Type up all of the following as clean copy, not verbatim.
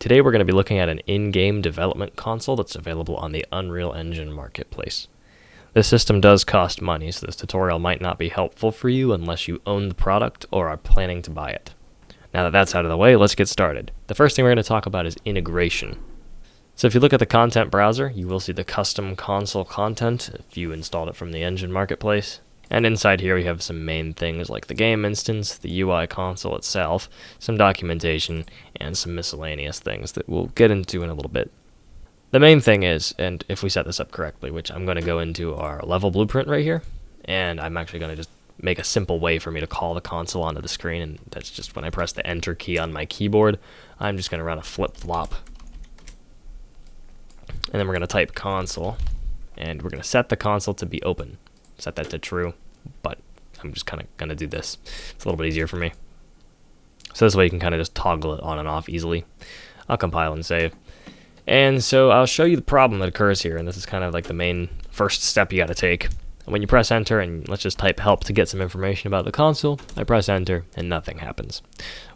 Today we're going to be looking at an in-game development console that's available on the Unreal Engine marketplace. This system does cost money, so this tutorial might not be helpful for you unless you own the product or are planning to buy it. Now that that's out of the way, let's get started. The first thing we're going to talk about is integration. So if you look at the content browser, you will see the custom console content if you installed it from the Engine marketplace. And inside here we have some main things like the game instance, the UI console itself, some documentation, and some miscellaneous things that we'll get into in a little bit. The main thing is, and if we set this up correctly, which I'm going to go into our level blueprint right here, and I'm actually going to just make a simple way for me to call the console onto the screen, and that's just when I press the enter key on my keyboard, I'm just going to run a flip-flop. And then we're going to type console, and we're going to set the console to be open. Set that to true, but I'm just kind of going to do this. It's a little bit easier for me. So this way you can kind of just toggle it on and off easily. I'll compile and save. And so I'll show you the problem that occurs here, and this is kind of like the main first step you got to take. When you press enter, and let's just type help to get some information about the console, I press enter, and nothing happens.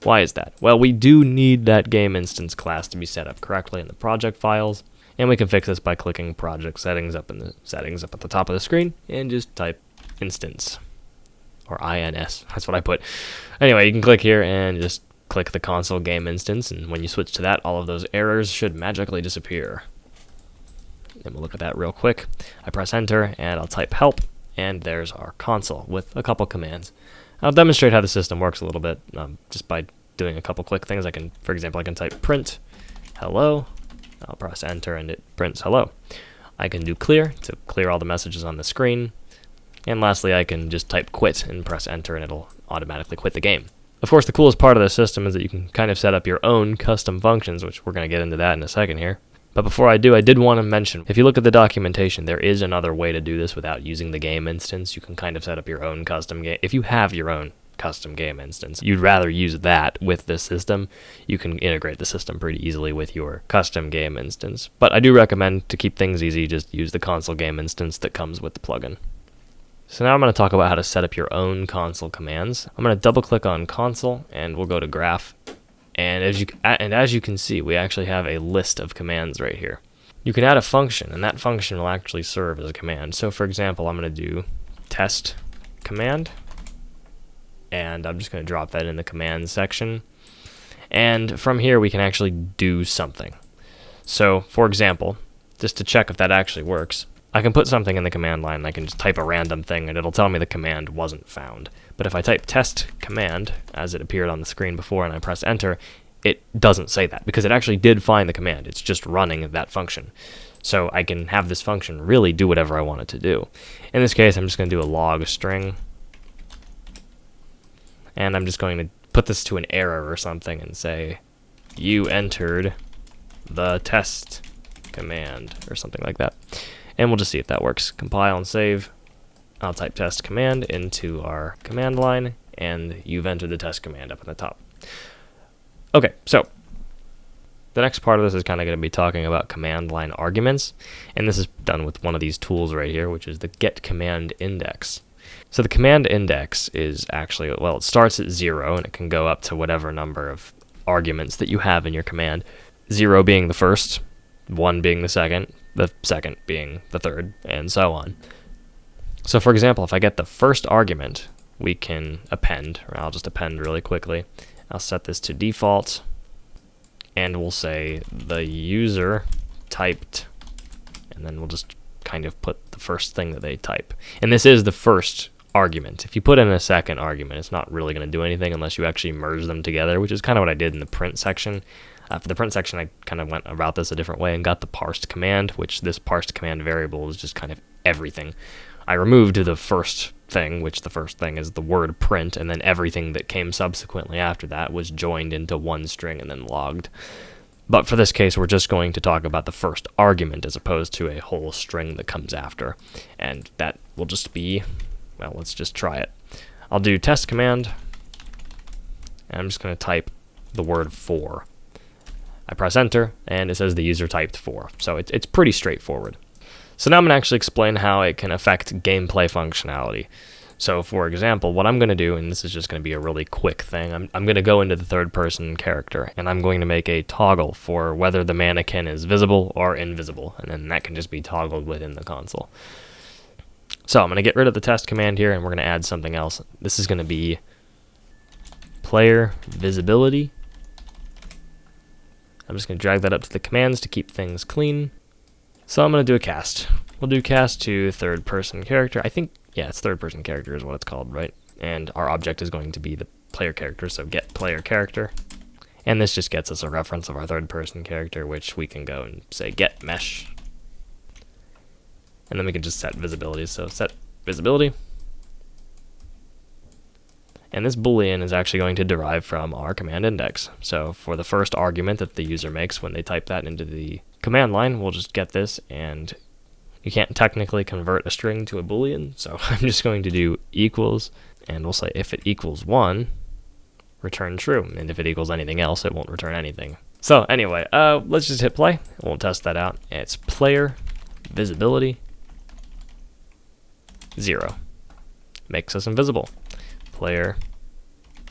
Why is that? Well, we do need that game instance class to be set up correctly in the project files. And we can fix this by clicking project settings up in the settings up at the top of the screen and just type instance or INS. That's what I put. Anyway, you can click here and just click the console game instance, and when you switch to that, all of those errors should magically disappear. And we'll look at that real quick. I press enter and I'll type help, and there's our console with a couple commands. I'll demonstrate how the system works a little bit just by doing a couple quick things. For example, I can type print hello. I'll press enter and it prints hello. I can do clear to clear all the messages on the screen. And lastly, I can just type quit and press enter and it'll automatically quit the game. Of course, the coolest part of the system is that you can kind of set up your own custom functions, which we're going to get into that in a second here. But before I do, I did want to mention, if you look at the documentation, there is another way to do this without using the game instance. You can kind of set up your own custom game. If you have your own custom game instance, you'd rather use that with this system, you can integrate the system pretty easily with your custom game instance. But I do recommend, to keep things easy, just use the console game instance that comes with the plugin. So now I'm going to talk about how to set up your own console commands. I'm going to double click on console and we'll go to graph. And as you can see, we actually have a list of commands right here. You can add a function, and that function will actually serve as a command. So for example, I'm going to do test command. And I'm just going to drop that in the command section. And from here, we can actually do something. So, for example, just to check if that actually works, I can put something in the command line, and I can just type a random thing, and it'll tell me the command wasn't found. But if I type test command, as it appeared on the screen before, and I press enter, it doesn't say that, because it actually did find the command. It's just running that function. So I can have this function really do whatever I want it to do. In this case, I'm just going to do a log string. And I'm just going to put this to an error or something and say, you entered the test command, or something like that. And we'll just see if that works. Compile and save. I'll type test command into our command line, and you've entered the test command up at the top. Okay, so the next part of this is kind of going to be talking about command line arguments, and this is done with one of these tools right here, which is the get command index. So the command index is actually, well, it starts at 0, and it can go up to whatever number of arguments that you have in your command. 0 being the first, 1 being the second being the third, and so on. So for example, if I get the first argument, we can append, or I'll just append really quickly. I'll set this to default, and we'll say the user typed, and then we'll just kind of put the first thing that they type. And this is the first argument. If you put in a second argument, it's not really going to do anything unless you actually merge them together, which is kind of what I did in the print section. For the print section, I kind of went about this a different way and got the parsed command, which this parsed command variable is just kind of everything. I removed the first thing, which the first thing is the word print, and then everything that came subsequently after that was joined into one string and then logged. But for this case, we're just going to talk about the first argument as opposed to a whole string that comes after. And that will just be, well, let's just try it. I'll do test command, and I'm just going to type the word 4. I press enter, and it says the user typed 4. So it's pretty straightforward. So now I'm going to actually explain how it can affect gameplay functionality. So for example, what I'm going to do, and this is just going to be a really quick thing, I'm going to go into the third person character and I'm going to make a toggle for whether the mannequin is visible or invisible, and then that can just be toggled within the console. So I'm going to get rid of the test command here and we're going to add something else. This is going to be player visibility. I'm just going to drag that up to the commands to keep things clean. So I'm going to do a cast. We'll do cast to third person character. I think, yeah, it's third person character is what it's called, right? And our object is going to be the player character, so get player character. And this just gets us a reference of our third person character, which we can go and say get mesh. And then we can just set visibility. So set visibility. And this boolean is actually going to derive from our command index. So for the first argument that the user makes when they type that into the command line, we'll just get this, and you can't technically convert a string to a boolean, so I'm just going to do equals, and we'll say if it equals 1, return true, and if it equals anything else, it won't return anything. So anyway, let's just hit play, and we'll test that out. It's player visibility 0. Makes us invisible. Player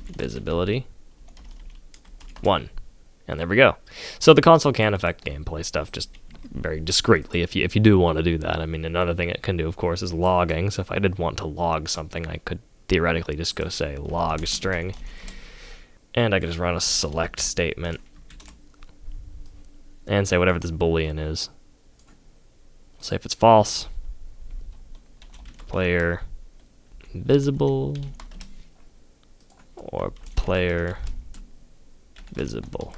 visibility 1. And there we go. So the console can affect gameplay stuff just very discreetly if you do want to do that. I mean, another thing it can do, of course, is logging. So if I did want to log something, I could theoretically just go say log string. And I could just run a select statement and say whatever this boolean is. Say if it's false, player visible or player visible.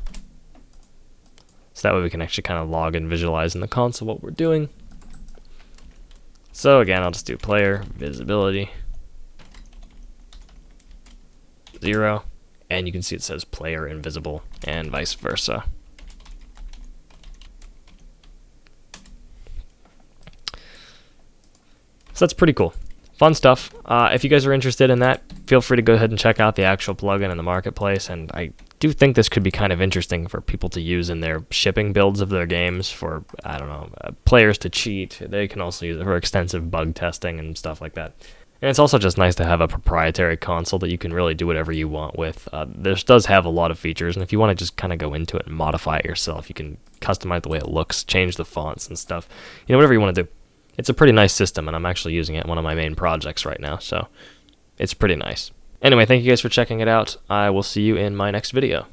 So that way we can actually kind of log and visualize in the console what we're doing. So again, I'll just do player visibility 0, and you can see it says player invisible and vice versa. So that's pretty cool. Fun stuff. If you guys are interested in that, feel free to go ahead and check out the actual plugin in the marketplace, and I do think this could be kind of interesting for people to use in their shipping builds of their games for, I don't know, players to cheat. They can also use it for extensive bug testing and stuff like that. And it's also just nice to have a proprietary console that you can really do whatever you want with. This does have a lot of features, and if you want to just kind of go into it and modify it yourself, you can customize the way it looks, change the fonts and stuff, you know, whatever you want to do. It's a pretty nice system, and I'm actually using it in one of my main projects right now, so it's pretty nice. Anyway, thank you guys for checking it out. I will see you in my next video.